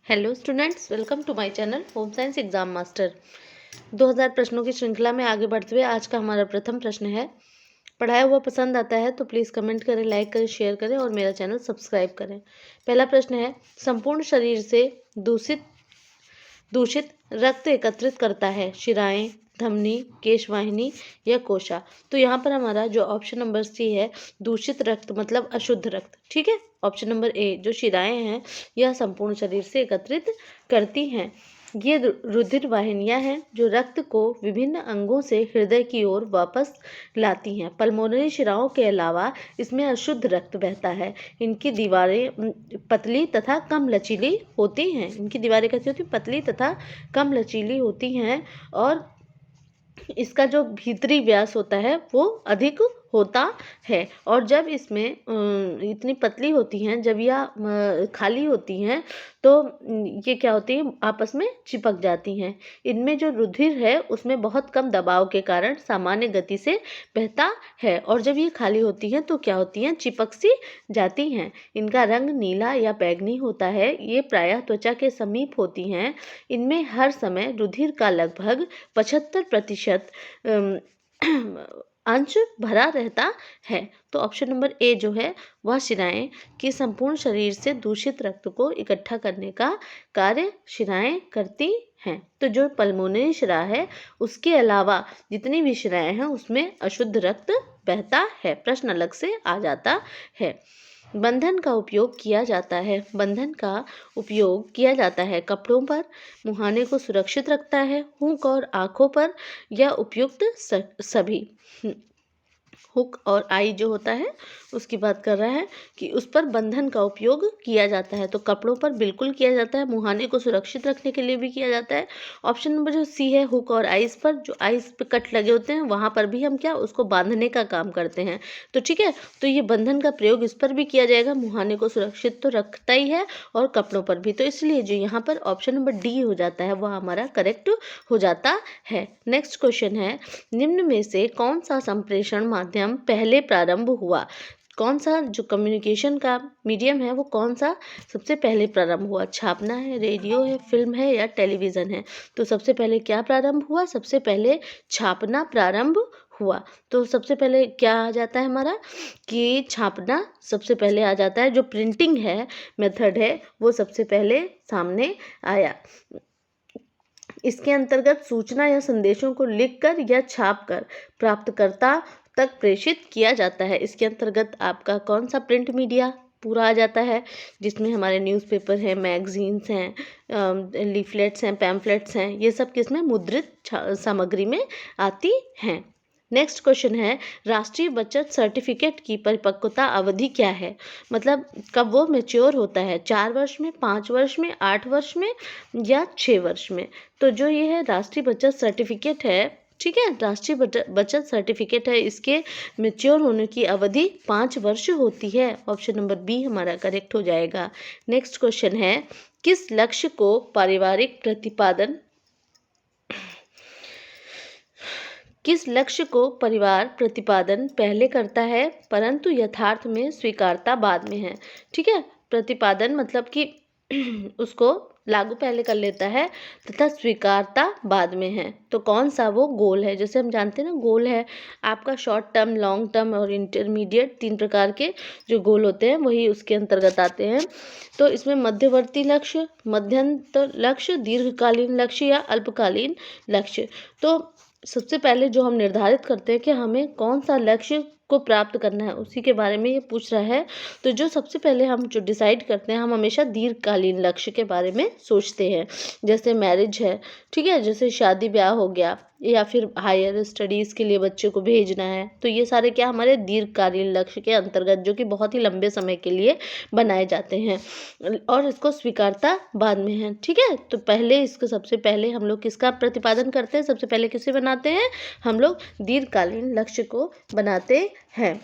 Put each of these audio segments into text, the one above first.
Hello students, welcome to my channel home science exam master. 2000 प्रश्नों की श्रृंखला में आगे बढ़ते हुए आज का हमारा प्रथम प्रश्न है। पढ़ाया हुआ पसंद आता है तो प्लीज़ कमेंट करें, लाइक करें, शेयर करें और मेरा चैनल सब्सक्राइब करें। पहला प्रश्न है, संपूर्ण शरीर से दूषित दूषित रक्त एकत्रित करता है शिराएं, धमनी, केशवाहिनी या कोशा। तो यहाँ पर हमारा जो ऑप्शन नंबर सी है, दूषित रक्त मतलब अशुद्ध रक्त। ठीक है, ऑप्शन नंबर ए जो शिराएं हैं यह संपूर्ण शरीर से एकत्रित करती हैं। ये रुधिर वाहिनियां हैं जो रक्त को विभिन्न अंगों से हृदय की ओर वापस लाती हैं। पल्मोनरी शिराओं के अलावा इसमें अशुद्ध रक्त बहता है। इनकी दीवारें पतली तथा कम लचीली होती हैं। इनकी दीवारें कैसी होती हैं? पतली तथा कम लचीली होती हैं और इसका जो भीतरी व्यास होता है वो अधिक होता है। और जब इसमें इतनी पतली होती हैं, जब यह खाली होती हैं तो ये क्या होती हैं, आपस में चिपक जाती हैं। इनमें जो रुधिर है उसमें बहुत कम दबाव के कारण सामान्य गति से बहता है और जब ये खाली होती हैं तो क्या होती हैं, चिपक सी जाती हैं। इनका रंग नीला या बैंगनी होता है। ये प्रायः त्वचा के समीप होती हैं। इनमें हर समय रुधिर का लगभग 75% अंश भरा रहता है। तो ऑप्शन नंबर ए जो है वह शिराएं की संपूर्ण शरीर से दूषित रक्त को इकट्ठा करने का कार्य शिराएं करती हैं। तो जो पल्मोनरी शिरा है उसके अलावा जितनी भी शिराएं हैं उसमें अशुद्ध रक्त बहता है। प्रश्न अलग से आ जाता है। बंधन का उपयोग किया जाता है। बंधन का उपयोग किया जाता है कपड़ों पर, मुहाने को सुरक्षित रखता है, हुक और आँखों पर या उपयुक्त सभी। हुक और आई जो होता है उसकी बात कर रहा है कि उस पर बंधन का उपयोग किया जाता है। तो कपड़ों पर बिल्कुल किया जाता है, मुहाने को सुरक्षित रखने के लिए भी किया जाता है। ऑप्शन नंबर जो सी है, हुक और आइस पर, जो आइस पे कट लगे होते हैं वहाँ पर भी हम क्या उसको बांधने का काम करते हैं। तो ठीक है, तो ये बंधन का प्रयोग इस पर भी किया जाएगा। मुहाने को सुरक्षित तो रखता ही है और कपड़ों पर भी। तो इसलिए जो यहाँ पर ऑप्शन नंबर डी हो जाता है वह हमारा करेक्ट हो जाता है। नेक्स्ट क्वेश्चन है, निम्न में से कौन सा संप्रेषण माध्यम पहले प्रारंभ हुआ? कौन सा जो कम्युनिकेशन का मीडियम है वो कौन सा सबसे पहले प्रारंभ हुआ? छापना है, रेडियो है, फिल्म है या टेलीविज़न है? तो सबसे पहले क्या प्रारंभ हुआ? सबसे पहले छापना प्रारंभ हुआ। तो सबसे पहले क्या आ जाता है हमारा कि छापना सबसे पहले आ जाता है। जो प्रिंटिंग है मेथड है वो सबसे पहले सामने आया। इसके अंतर्गत सूचना या संदेशों को लिखकर या छापकर प्राप्तकर्ता तक प्रेषित किया जाता है। इसके अंतर्गत आपका कौन सा प्रिंट मीडिया पूरा आ जाता है, जिसमें हमारे न्यूज़पेपर हैं, मैगजीन्स हैं, लीफलेट्स हैं, पैम्फलेट्स हैं, ये सब किसमें मुद्रित सामग्री में आती हैं। नेक्स्ट क्वेश्चन है, राष्ट्रीय बचत सर्टिफिकेट की परिपक्वता अवधि क्या है? मतलब कब वो मैच्योर होता है? 4 वर्ष में, 5 वर्ष में, 8 वर्ष में या 6 वर्ष में? तो जो ये है राष्ट्रीय बचत सर्टिफिकेट है, ठीक है, राष्ट्रीय बचत सर्टिफिकेट है, इसके मैच्योर होने की अवधि 5 वर्ष होती है। ऑप्शन नंबर बी हमारा करेक्ट हो जाएगा। नेक्स्ट क्वेश्चन है, किस लक्ष्य को पारिवारिक प्रतिपादन किस लक्ष्य को परिवार प्रतिपादन पहले करता है परंतु यथार्थ में स्वीकारता बाद में है? ठीक है, प्रतिपादन मतलब कि उसको लागू पहले कर लेता है तथा स्वीकारता बाद में है। तो कौन सा वो गोल है? जैसे हम जानते हैं ना, गोल है आपका शॉर्ट टर्म, लॉन्ग टर्म और इंटरमीडिएट, 3 प्रकार के जो गोल होते हैं वही उसके अंतर्गत आते हैं। तो इसमें मध्यवर्ती लक्ष्य, मध्यंतर लक्ष्य, दीर्घकालीन लक्ष्य या अल्पकालीन लक्ष्य। तो सबसे पहले जो हम निर्धारित करते हैं कि हमें कौन सा लक्ष्य को प्राप्त करना है उसी के बारे में ये पूछ रहा है। तो जो सबसे पहले हम जो डिसाइड करते हैं, हम हमेशा दीर्घकालीन लक्ष्य के बारे में सोचते हैं। जैसे मैरिज है, ठीक है, जैसे शादी ब्याह हो गया या फिर हायर स्टडीज़ के लिए बच्चे को भेजना है, तो ये सारे क्या हमारे दीर्घकालीन लक्ष्य के अंतर्गत जो कि बहुत ही लंबे समय के लिए बनाए जाते हैं और इसको स्वीकारता बाद में है। ठीक है, तो पहले इसको सबसे पहले हम लोग किसका प्रतिपादन करते हैं? सबसे पहले किसे बनाते हैं? हम लोग दीर्घकालीन लक्ष्य को बनाते हैं।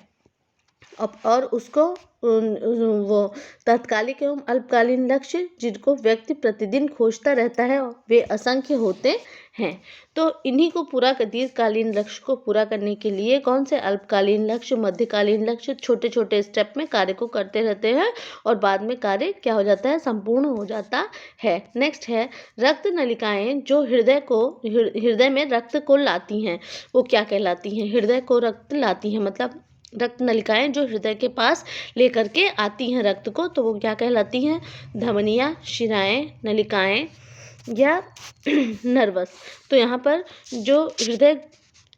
और उसको वो तात्कालिक एवं अल्पकालीन लक्ष्य जिनको व्यक्ति प्रतिदिन खोजता रहता है वे असंख्य होते हैं। तो इन्हीं को पूरा कर दीर्घकालीन लक्ष्य को पूरा करने के लिए कौन से अल्पकालीन लक्ष्य, मध्यकालीन लक्ष्य छोटे छोटे स्टेप में कार्य को करते रहते हैं और बाद में कार्य क्या हो जाता है, संपूर्ण हो जाता है। नेक्स्ट है रक्त नलिकाएं जो हृदय में रक्त को लाती हैं वो क्या कहलाती हैं। हृदय को रक्त लाती हैं मतलब रक्त नलिकाएं जो हृदय के पास लेकर के आती हैं रक्त को, तो वो क्या कहलाती हैं, धमनियां, शिराएं, नलिकाएं या नर्वस। तो यहाँ पर जो हृदय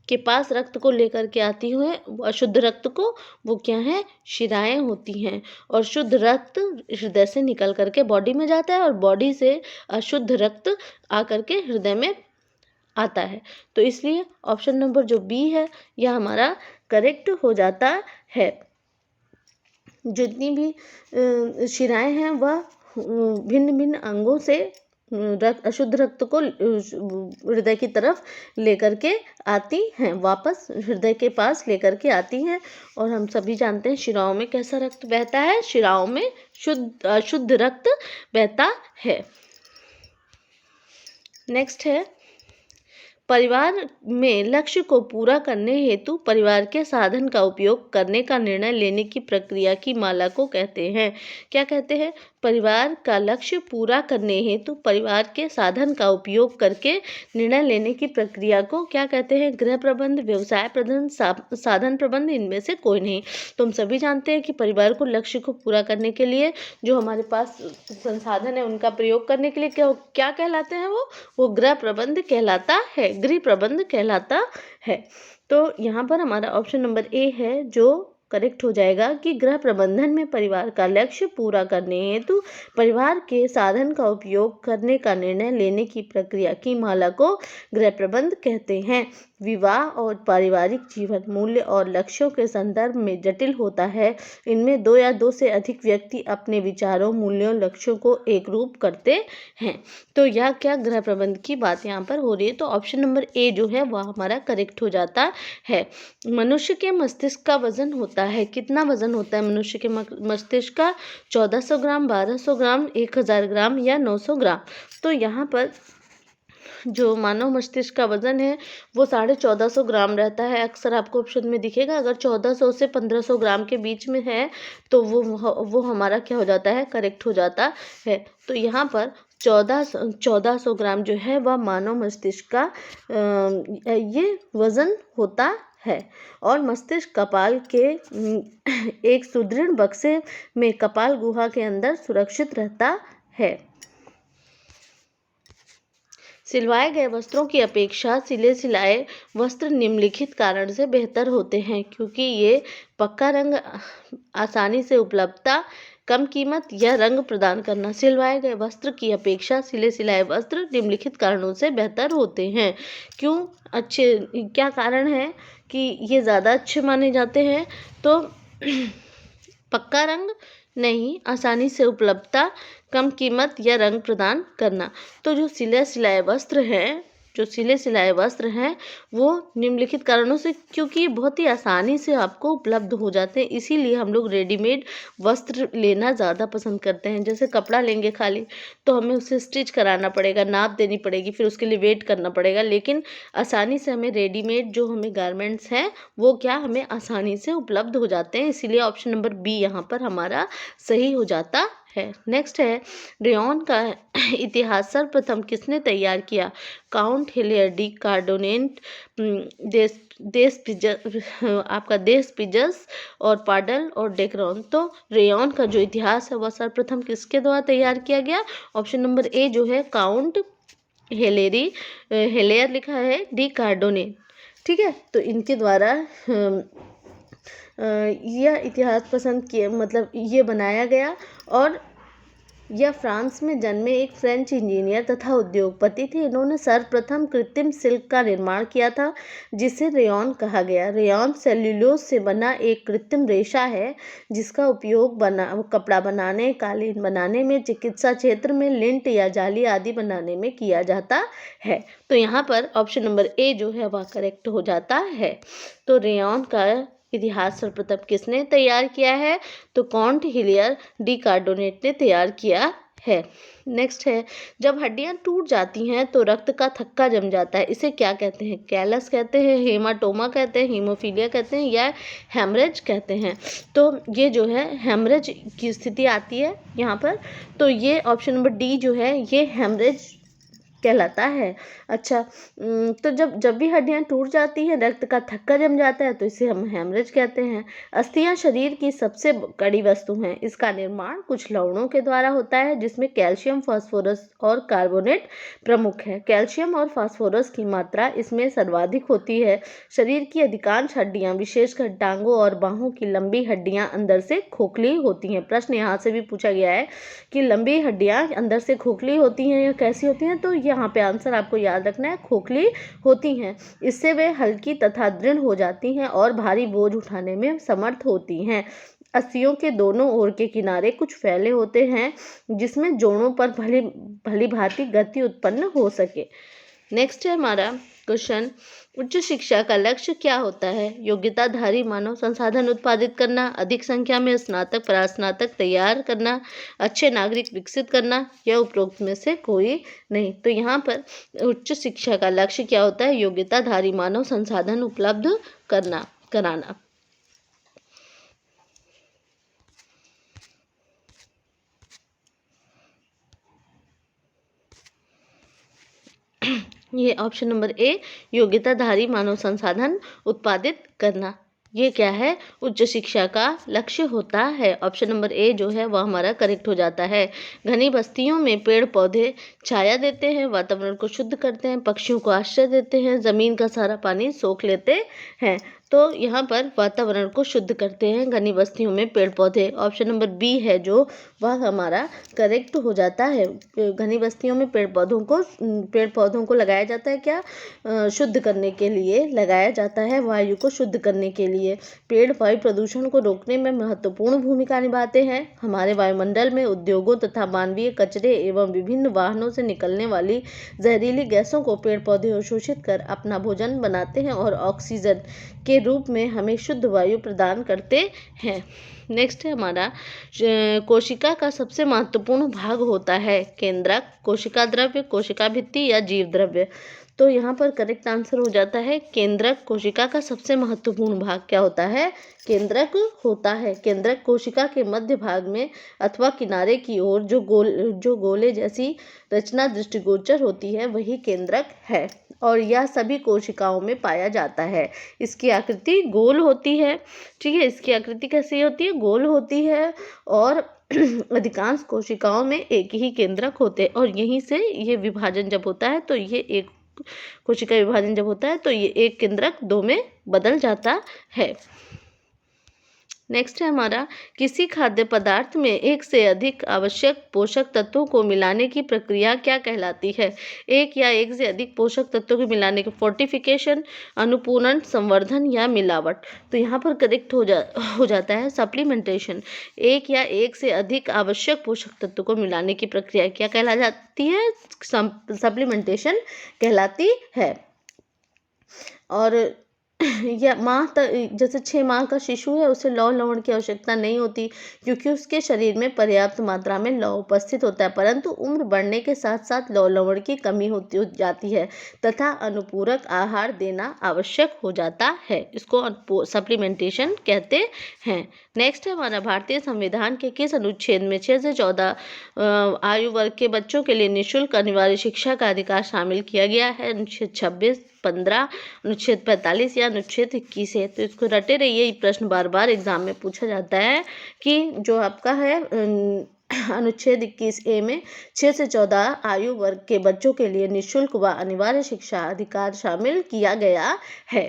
के पास रक्त को लेकर के आती हुए अशुद्ध रक्त को, वो क्या है, शिराएं होती हैं। और शुद्ध रक्त हृदय से निकल करके बॉडी में जाता है और बॉडी से अशुद्ध रक्त आकर के हृदय में आता है। तो इसलिए ऑप्शन नंबर जो बी है यह हमारा करेक्ट हो जाता है। जितनी भी शिराएं हैं वह भिन्न भिन्न अंगों से अशुद्ध रक्त को हृदय की तरफ लेकर के आती हैं, वापस हृदय के पास लेकर के आती हैं। और हम सभी जानते हैं शिराओं में कैसा रक्त बहता है, शिराओं में शुद्ध रक्त बहता है। नेक्स्ट है परिवार में लक्ष्य को पूरा करने हेतु परिवार के साधन का उपयोग करने का निर्णय लेने की प्रक्रिया की माला को कहते हैं। क्या कहते हैं, परिवार का लक्ष्य पूरा करने हेतु परिवार के साधन का उपयोग करके निर्णय लेने की प्रक्रिया को क्या कहते हैं, गृह प्रबंध, व्यवसाय प्रबंध, साधन प्रबंध, इनमें से कोई नहीं। तो हम सभी जानते हैं कि परिवार को लक्ष्य को पूरा करने के लिए जो हमारे पास संसाधन है उनका प्रयोग करने के लिए क्या कहलाते हैं, वो गृह प्रबंध कहलाता है, गृह प्रबंध कहलाता है। तो यहाँ पर हमारा ऑप्शन नंबर ए है जो करेक्ट हो जाएगा कि गृह प्रबंधन में परिवार का लक्ष्य पूरा करने हेतु परिवार के साधन का उपयोग करने का निर्णय लेने की प्रक्रिया की माला को गृह प्रबंध कहते हैं। विवाह और पारिवारिक जीवन मूल्य और लक्ष्यों के संदर्भ में जटिल होता है। इनमें दो या दो से अधिक व्यक्ति अपने विचारों, मूल्यों, लक्ष्यों को एक रूप करते हैं। तो यह क्या गृह प्रबंध की बात यहाँ पर हो रही है। तो ऑप्शन नंबर ए जो है वह हमारा करेक्ट हो जाता है। मनुष्य के मस्तिष्क का वजन होता है, कितना वजन होता है मनुष्य के मस्तिष्क का, 1400 ग्राम, 1200 ग्राम, 1000 ग्राम या 900 ग्राम। तो यहाँ पर जो मानव मस्तिष्क का वजन है वो 1450 ग्राम रहता है। अक्सर आपको ऑप्शन में दिखेगा, अगर 1400 से 1500 ग्राम के बीच में है तो वो हमारा क्या हो जाता है, करेक्ट हो जाता है। तो यहाँ पर 1400 ग्राम जो है वह मानव मस्तिष्क का ये वजन होता है। और मस्तिष्क कपाल के एक सुदृढ़ बक्से में कपाल गुहा के अंदर सुरक्षित रहता है। सिलवाए गए वस्त्रों की अपेक्षा सिले सिलाए वस्त्र निम्नलिखित कारण से बेहतर होते हैं, क्योंकि ये पक्का रंग, आसानी से उपलब्धता, कम कीमत या रंग प्रदान करना। सिलवाए गए वस्त्र की अपेक्षा सिले सिलाए वस्त्र निम्नलिखित कारणों से बेहतर होते हैं। क्यों अच्छे, क्या कारण है कि ये ज़्यादा अच्छे माने जाते हैं? तो पक्का रंग नहीं, आसानी से उपलब्धता, कम कीमत या रंग प्रदान करना। तो जो सिले सिलाए वस्त्र हैं वो निम्नलिखित कारणों से, क्योंकि ये बहुत ही आसानी से आपको उपलब्ध हो जाते हैं, इसीलिए हम लोग रेडीमेड वस्त्र लेना ज़्यादा पसंद करते हैं। जैसे कपड़ा लेंगे खाली तो हमें उसे स्टिच कराना पड़ेगा, नाप देनी पड़ेगी, फिर उसके लिए वेट करना पड़ेगा। लेकिन आसानी से हमें रेडीमेड जो हमें गारमेंट्स हैं वो क्या हमें आसानी से उपलब्ध हो जाते हैं, इसीलिए ऑप्शन नंबर बी यहाँ पर हमारा सही हो जाता है। नेक्स्ट है रेयॉन का इतिहास सर्वप्रथम किसने तैयार किया? काउंट हिलेयर डी कार्डोनेट, देस्पिजस और पाडल और डेक्रोन। तो रेयॉन का जो इतिहास है वह सर्वप्रथम किसके द्वारा तैयार किया गया? ऑप्शन नंबर ए जो है काउंट हिलेयर लिखा है, डी कार्डोनेट, ठीक है। तो इनके द्वारा यह इतिहास पसंद किया, मतलब ये बनाया गया। और यह फ्रांस में जन्मे एक फ्रेंच इंजीनियर तथा उद्योगपति थे। इन्होंने सर्वप्रथम कृत्रिम सिल्क का निर्माण किया था जिसे रेयॉन कहा गया। रेयॉन सेल्यूलोज से बना एक कृत्रिम रेशा है जिसका उपयोग कपड़ा बनाने, कालीन बनाने में, चिकित्सा क्षेत्र में लिंट या जाली आदि बनाने में किया जाता है। तो यहाँ पर ऑप्शन नंबर ए जो है वह करेक्ट हो जाता है। तो रेयॉन का इतिहास सर्वप्रथम किसने तैयार किया है? तो कॉन्ट हिलियर डी कार्डोनेट ने तैयार किया है। नेक्स्ट है, जब हड्डियां टूट जाती हैं तो रक्त का थक्का जम जाता है, इसे क्या कहते हैं? कैलस कहते हैं, हेमाटोमा कहते हैं, हीमोफीलिया कहते हैं या हेमरेज कहते हैं? तो ये जो है हेमरेज की स्थिति आती है यहाँ पर, तो ये ऑप्शन नंबर डी जो है ये हेमरेज कहलाता है। अच्छा, तो जब जब भी हड्डियां टूट जाती हैं, रक्त का थक्का जम जाता है, तो इसे हम हेमरेज कहते हैं। अस्थियां शरीर की सबसे कड़ी वस्तु हैं। इसका निर्माण कुछ लवणों के द्वारा होता है, जिसमें कैल्शियम, फास्फोरस और कार्बोनेट प्रमुख है। कैल्शियम और फास्फोरस की मात्रा इसमें सर्वाधिक होती है। शरीर की अधिकांश हड्डियां, विशेषकर टांगों और बाहों की लंबी हड्डियां अंदर से खोखली होती हैं। प्रश्न यहाँ से भी पूछा गया है कि लंबी हड्डियां अंदर से खोखली होती हैं या कैसी होती हैं? तो यहाँ पे आंसर आपको याद रखना है, खोखली होती हैं। इससे वे हल्की तथा दृढ़ हो जाती हैं और भारी बोझ उठाने में समर्थ होती हैं। अस्थियों के दोनों ओर के किनारे कुछ फैले होते हैं, जिसमें जोड़ों पर भली भांति गति उत्पन्न हो सके। नेक्स्ट है हमारा क्वेश्चन, उच्च शिक्षा का लक्ष्य क्या होता है? योग्यताधारी मानव संसाधन उत्पादित करना, अधिक संख्या में स्नातक परास्नातक तैयार करना, अच्छे नागरिक विकसित करना या उपरोक्त में से कोई नहीं। तो यहाँ पर उच्च शिक्षा का लक्ष्य क्या होता है? योग्यताधारी मानव संसाधन उपलब्ध कराना। ये ऑप्शन नंबर ए, योग्यताधारी मानव संसाधन उत्पादित करना, ये क्या है? उच्च शिक्षा का लक्ष्य होता है। ऑप्शन नंबर ए जो है वह हमारा करेक्ट हो जाता है। घनी बस्तियों में पेड़ पौधे छाया देते हैं, वातावरण को शुद्ध करते हैं, पक्षियों को आश्रय देते हैं, जमीन का सारा पानी सोख लेते हैं। तो यहाँ पर वातावरण को शुद्ध करते हैं घनी बस्तियों में पेड़ पौधे। ऑप्शन नंबर बी है जो वह हमारा करेक्ट हो जाता है। घनी बस्तियों में पेड़ पौधों को लगाया जाता है क्या? शुद्ध करने के लिए लगाया जाता है, वायु को शुद्ध करने के लिए। पेड़ वायु प्रदूषण को रोकने में महत्वपूर्ण भूमिका निभाते हैं। हमारे वायुमंडल में उद्योगों तथा मानवीय कचरे एवं विभिन्न वाहनों से निकलने वाली जहरीली गैसों को पेड़ पौधे अवशोषित कर अपना भोजन बनाते हैं और ऑक्सीजन के रूप में हमें शुद्ध वायु प्रदान करते हैं। नेक्स्ट है हमारा, कोशिका का सबसे महत्वपूर्ण भाग होता है केंद्रक, कोशिका द्रव्य, कोशिका भित्ति या जीव द्रव्य? तो यहाँ पर करेक्ट आंसर हो जाता है केंद्रक। कोशिका का सबसे महत्वपूर्ण भाग क्या होता है? केंद्रक होता है। केंद्रक कोशिका के मध्य भाग में अथवा किनारे की ओर जो गोले जैसी रचना दृष्टिगोचर होती है वही केंद्रक है, और यह सभी कोशिकाओं में पाया जाता है। इसकी आकृति गोल होती है। ठीक है, इसकी आकृति कैसी होती है? गोल होती है, और अधिकांश कोशिकाओं में एक ही केंद्रक होते हैं, और यहीं से ये विभाजन जब होता है तो ये एक कोशिका विभाजन जब होता है तो ये एक केंद्रक दो में बदल जाता है। नेक्स्ट है हमारा, किसी खाद्य पदार्थ में एक से अधिक आवश्यक पोषक तत्वों को मिलाने की प्रक्रिया क्या कहलाती है? एक या एक से अधिक पोषक तत्वों को मिलाने के फोर्टिफिकेशन, अनुपूरण, संवर्धन या मिलावट? तो यहाँ पर करेक्ट हो जाता है सप्लीमेंटेशन। एक या एक से अधिक आवश्यक पोषक तत्वों को मिलाने की प्रक्रिया क्या कहला जाती है? सप्लीमेंटेशन कहलाती है। और या जैसे 6 माह का शिशु है, उसे लौह लवण की आवश्यकता नहीं होती क्योंकि उसके शरीर में पर्याप्त मात्रा में लौह उपस्थित होता है, परंतु उम्र बढ़ने के साथ साथ लौह लवण की कमी हो जाती है तथा अनुपूरक आहार देना आवश्यक हो जाता है। इसको सप्लीमेंटेशन कहते हैं। नेक्स्ट है हमारा, भारतीय संविधान के किस अनुच्छेद में 6 से 14 आयु वर्ग के बच्चों के लिए निःशुल्क अनिवार्य शिक्षा का अधिकार शामिल किया गया है? अनुच्छेद 26, 15, अनुच्छेद 45 या अनुच्छेद 21 है? तो इसको रटे रहिए, ये प्रश्न बार बार एग्जाम में पूछा जाता है कि जो आपका है अनुच्छेद 21A में 6 से 14 आयु वर्ग के बच्चों के लिए निःशुल्क व अनिवार्य शिक्षा अधिकार शामिल किया गया है।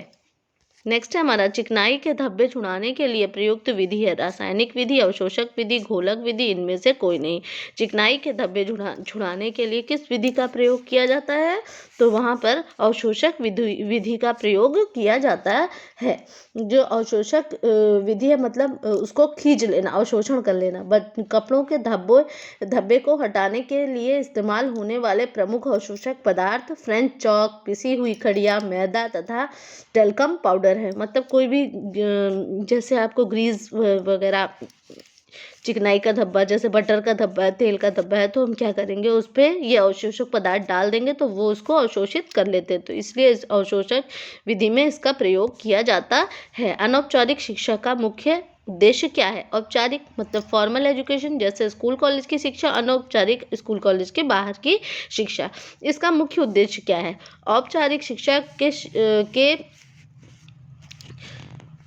नेक्स्ट है हमारा, चिकनाई के धब्बे छुड़ाने के लिए प्रयुक्त विधि है? रासायनिक विधि, अवशोषक विधि, घोलक विधि, इनमें से कोई नहीं। चिकनाई के धब्बे छुड़ाने के लिए किस विधि का प्रयोग किया जाता है? तो वहाँ पर अवशोषक विधि का प्रयोग किया जाता है। जो अवशोषक विधि है मतलब उसको खींच लेना, अवशोषण कर लेना। कपड़ों के धब्बे को हटाने के लिए इस्तेमाल होने वाले प्रमुख अवशोषक पदार्थ फ्रेंच चॉक, पिसी हुई खड़िया, मैदा तथा टेल्कम पाउडर पाउडर है, मतलब कोई भी जैसे आपको ग्रीस वगैरह, चिकनाई का धब्बा, जैसे बटर का धब्बा है, तेल का धब्बा है, तो हम क्या करेंगे, उस पे ये अवशोषक पदार्थ डाल देंगे तो वो उसको अवशोषित कर लेते हैं। तो इसलिए इस अवशोषक विधि में इसका प्रयोग किया जाता है। अनौपचारिक शिक्षा का मुख्य उद्देश्य क्या है? औपचारिक मतलब फॉर्मल एजुकेशन, जैसे स्कूल कॉलेज की शिक्षा। अनौपचारिक स्कूल कॉलेज के बाहर की शिक्षा। इसका मुख्य उद्देश्य क्या है? औपचारिक शिक्षा के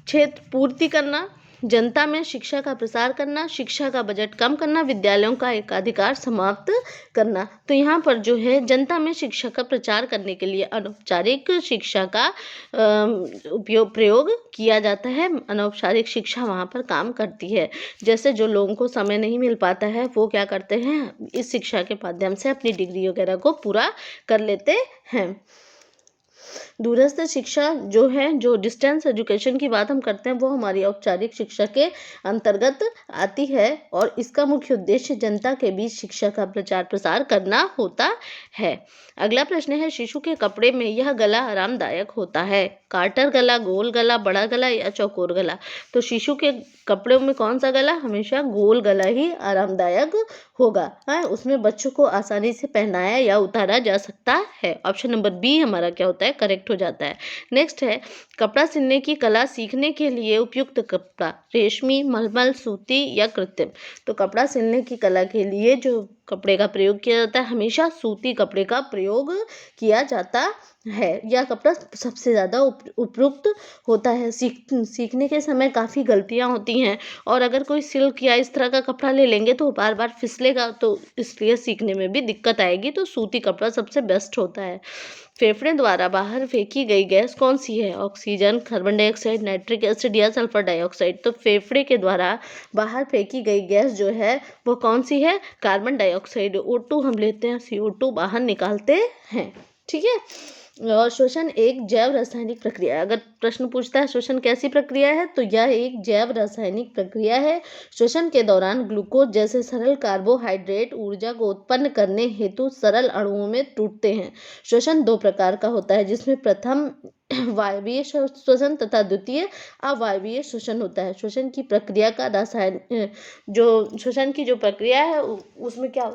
क्षेत्र पूर्ति करना, जनता में शिक्षा का प्रसार करना, शिक्षा का बजट कम करना, विद्यालयों का एकाधिकार समाप्त करना। तो यहाँ पर जो है जनता में शिक्षा का प्रचार करने के लिए अनौपचारिक शिक्षा का प्रयोग किया जाता है। अनौपचारिक शिक्षा वहाँ पर काम करती है। जैसे जो लोगों को समय नहीं मिल पाता है वो क्या करते हैं, इस शिक्षा के माध्यम से अपनी डिग्री वगैरह को पूरा कर लेते हैं। दूरस्थ शिक्षा जो है, जो डिस्टेंस एजुकेशन की बात हम करते हैं, वो हमारी औपचारिक शिक्षा के अंतर्गत आती है और इसका मुख्य उद्देश्य जनता के बीच शिक्षा का प्रचार प्रसार करना होता है। अगला प्रश्न है, शिशु के कपड़े में यह गला आरामदायक होता है? कार्टर गला, गोल गला, बड़ा गला या चौकोर गला? तो शिशु के कपड़ों में कौन सा गला? हमेशा गोल गला ही आरामदायक होगा। उसमें बच्चों को आसानी से पहनाया या उतारा जा सकता है। ऑप्शन नंबर बी हमारा क्या होता है, करेक्ट हो जाता है। नेक्स्ट है, कपड़ा सिलने की कला सीखने के लिए उपयुक्त कपड़ा? रेशमी, मलमल, सूती या कृत्रिम? तो कपड़ा सिलने की कला के लिए जो कपड़े का प्रयोग किया जाता है, हमेशा सूती कपड़े का प्रयोग किया जाता है। यह कपड़ा सबसे ज़्यादा उपयुक्त होता है। सीखने के समय काफ़ी गलतियां होती हैं और अगर कोई सिल्क या इस तरह का कपड़ा ले लेंगे तो बार बार फिसलेगा, तो इसलिए सीखने में भी दिक्कत आएगी। तो सूती कपड़ा सबसे बेस्ट होता है। फेफड़े द्वारा बाहर फेंकी गई गैस कौन सी है? Oxygen, carbon dioxide, nitric acid या सल्फर डाइऑक्साइड? तो फेफड़े के द्वारा बाहर फेंकी गई गैस जो है वो कौन सी है? Carbon dioxide. O2 हम लेते हैं, CO2 बाहर निकालते हैं। ठीक है। और श्वसन एक जैव रासायनिक प्रक्रिया है। अगर प्रश्न पूछता है श्वसन कैसी प्रक्रिया है, तो यह एक जैव रासायनिक प्रक्रिया है। श्वसन के दौरान ग्लूकोज जैसे सरल कार्बोहाइड्रेट ऊर्जा को उत्पन्न करने हेतु सरल अणुओं में टूटते हैं। श्वसन दो प्रकार का होता है, जिसमें प्रथम वायवीय श्वसन तथा द्वितीय अवायवीय श्वसन होता है। श्वसन की प्रक्रिया का जो श्वसन की जो प्रक्रिया है उसमें क्या,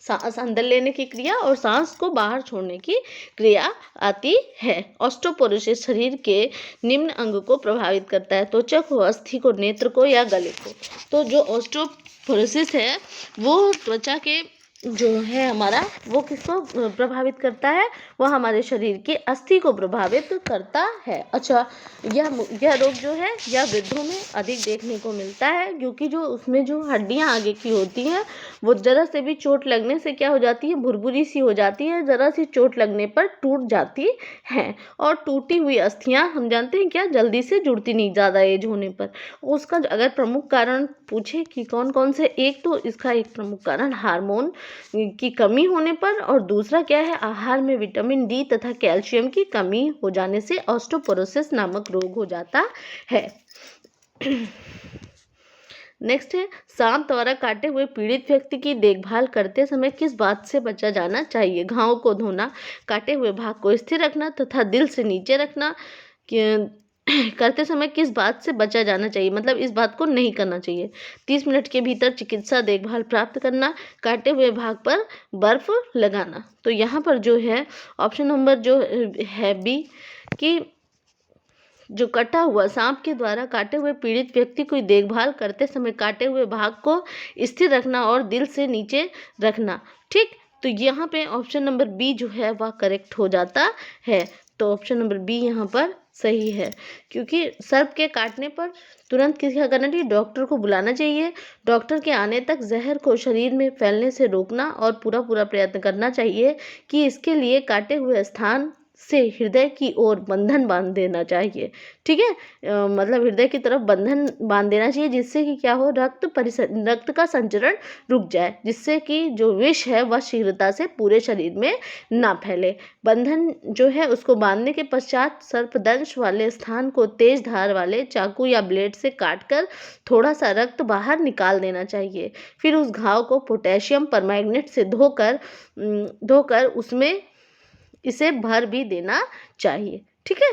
सांस अंदर लेने की क्रिया और सांस को बाहर छोड़ने की क्रिया आती है। ऑस्टियोपोरोसिस शरीर के निम्न अंग को प्रभावित करता है? त्वचा को, अस्थि को, नेत्र को या गले को? तो जो ऑस्टियोपोरोसिस है वो त्वचा के जो है हमारा, वो किसको प्रभावित करता है? वह हमारे शरीर की अस्थि को प्रभावित करता है। अच्छा, यह रोग जो है यह वृद्धों में अधिक देखने को मिलता है, क्योंकि जो उसमें जो हड्डियां आगे की होती हैं वो जरा से भी चोट लगने से क्या हो जाती है, भुरभुरी सी हो जाती है, जरा सी चोट लगने पर टूट जाती हैं। और टूटी हुई अस्थियां हम जानते हैं क्या, जल्दी से जुड़ती नहीं ज़्यादा एज होने पर। उसका अगर प्रमुख कारण पूछे कि कौन कौन से, एक तो इसका एक प्रमुख कारण हार्मोन की कमी होने पर, और दूसरा क्या है, आहार में विटामिन डी तथा कैल्शियम की कमी हो जाने से ऑस्टियोपोरोसिस नामक रोग हो जाता है। नेक्स्ट है, सांप द्वारा काटे हुए पीड़ित व्यक्ति की देखभाल करते समय किस बात से बचा जाना चाहिए? घाव को धोना, काटे हुए भाग को स्थिर रखना तथा दिल से नीचे रखना। करते समय किस बात से बचा जाना चाहिए, मतलब इस बात को नहीं करना चाहिए? 30 मिनट के भीतर चिकित्सा देखभाल प्राप्त करना, काटे हुए भाग पर बर्फ लगाना। तो यहाँ पर जो है ऑप्शन नंबर जो है बी, कि जो कटा हुआ सांप के द्वारा काटे हुए पीड़ित व्यक्ति की देखभाल करते समय काटे हुए भाग को स्थिर रखना और दिल से नीचे रखना। ठीक, तो यहाँ पे ऑप्शन नंबर बी जो है वह करेक्ट हो जाता है। तो ऑप्शन नंबर बी यहाँ पर सही है, क्योंकि सर्प के काटने पर तुरंत क्या करना चाहिए, डॉक्टर को बुलाना चाहिए। डॉक्टर के आने तक जहर को शरीर में फैलने से रोकना और पूरा प्रयत्न करना चाहिए कि इसके लिए काटे हुए स्थान से हृदय की ओर बंधन बांध देना चाहिए। ठीक है, मतलब हृदय की तरफ बंधन बांध देना चाहिए, जिससे कि क्या हो, रक्त का संचरण रुक जाए, जिससे कि जो विष है वह शीघ्रता से पूरे शरीर में ना फैले। बंधन जो है उसको बांधने के पश्चात सर्पदंश वाले स्थान को तेज धार वाले चाकू या ब्लेड से काटकर थोड़ा सा रक्त बाहर निकाल देना चाहिए। फिर उस घाव को पोटेशियम परमैंगनेट से धोकर उसमें इसे भर भी देना चाहिए। ठीक है।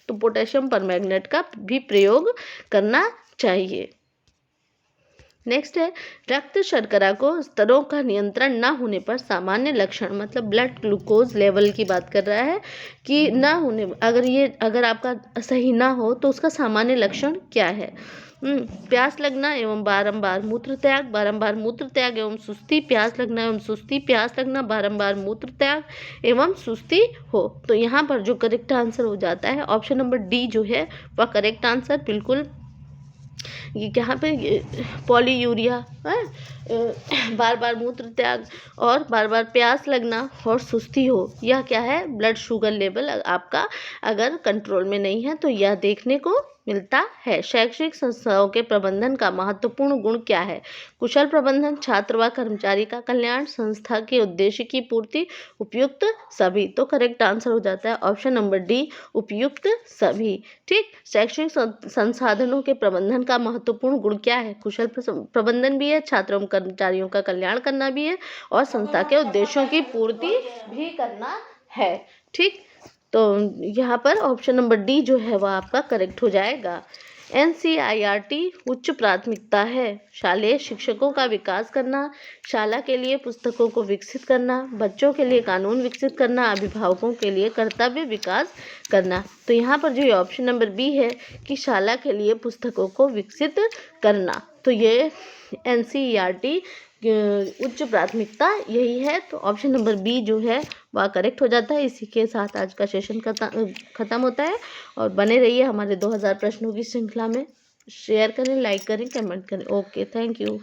तो पोटेशियम परमैंगनेट का भी प्रयोग करना चाहिए। नेक्स्ट है, रक्त शर्करा को स्तरों का नियंत्रण ना होने पर सामान्य लक्षण, मतलब ब्लड ग्लूकोज लेवल की बात कर रहा है कि ना होने, अगर आपका सही ना हो तो उसका सामान्य लक्षण क्या है। प्यास लगना एवं बारंबार मूत्र त्याग एवं सुस्ती, प्यास लगना एवं सुस्ती, प्यास लगना, बारंबार मूत्र त्याग एवं सुस्ती हो। तो यहाँ पर जो करेक्ट आंसर हो जाता है ऑप्शन नंबर डी जो है वह करेक्ट आंसर बिल्कुल। ये यहाँ पे पॉलीयूरिया है, बार बार मूत्र त्याग और बार बार प्यास लगना और सुस्ती हो, यह क्या है, ब्लड शुगर लेवल आपका अगर कंट्रोल में नहीं है तो यह देखने को मिलता है। शैक्षणिक संस्थाओं के प्रबंधन का महत्वपूर्ण गुण क्या है। कुशल प्रबंधन, छात्र व कर्मचारी का कल्याण, संस्था के उद्देश्य की पूर्ति, उपयुक्त सभी। तो करेक्ट आंसर हो जाता है ऑप्शन नंबर डी, उपयुक्त सभी। ठीक, शैक्षणिक संसाधनों के प्रबंधन का महत्वपूर्ण गुण क्या है। कुशल प्रबंधन भी है, छात्रों कर्मचारियों का कल्याण करना भी है और संस्था के उद्देश्यों की पूर्ति भी करना है। ठीक, तो यहाँ पर ऑप्शन नंबर डी जो है वह आपका करेक्ट हो जाएगा। NCERT उच्च प्राथमिकता है। शालेय शिक्षकों का विकास करना, शाला के लिए पुस्तकों को विकसित करना, बच्चों के लिए कानून विकसित करना, अभिभावकों के लिए कर्तव्य विकास करना। तो यहाँ पर जो ऑप्शन नंबर बी है कि शाला के लिए पुस्तकों को विकसित करना, तो ये NCERT उच्च प्राथमिकता यही है। तो ऑप्शन नंबर बी जो है वह करेक्ट हो जाता है। इसी के साथ आज का सेशन खत्म होता है और बने रहिए हमारे 2000 प्रश्नों की श्रृंखला में। शेयर करें, लाइक करें, कमेंट करें। Okay, thank you.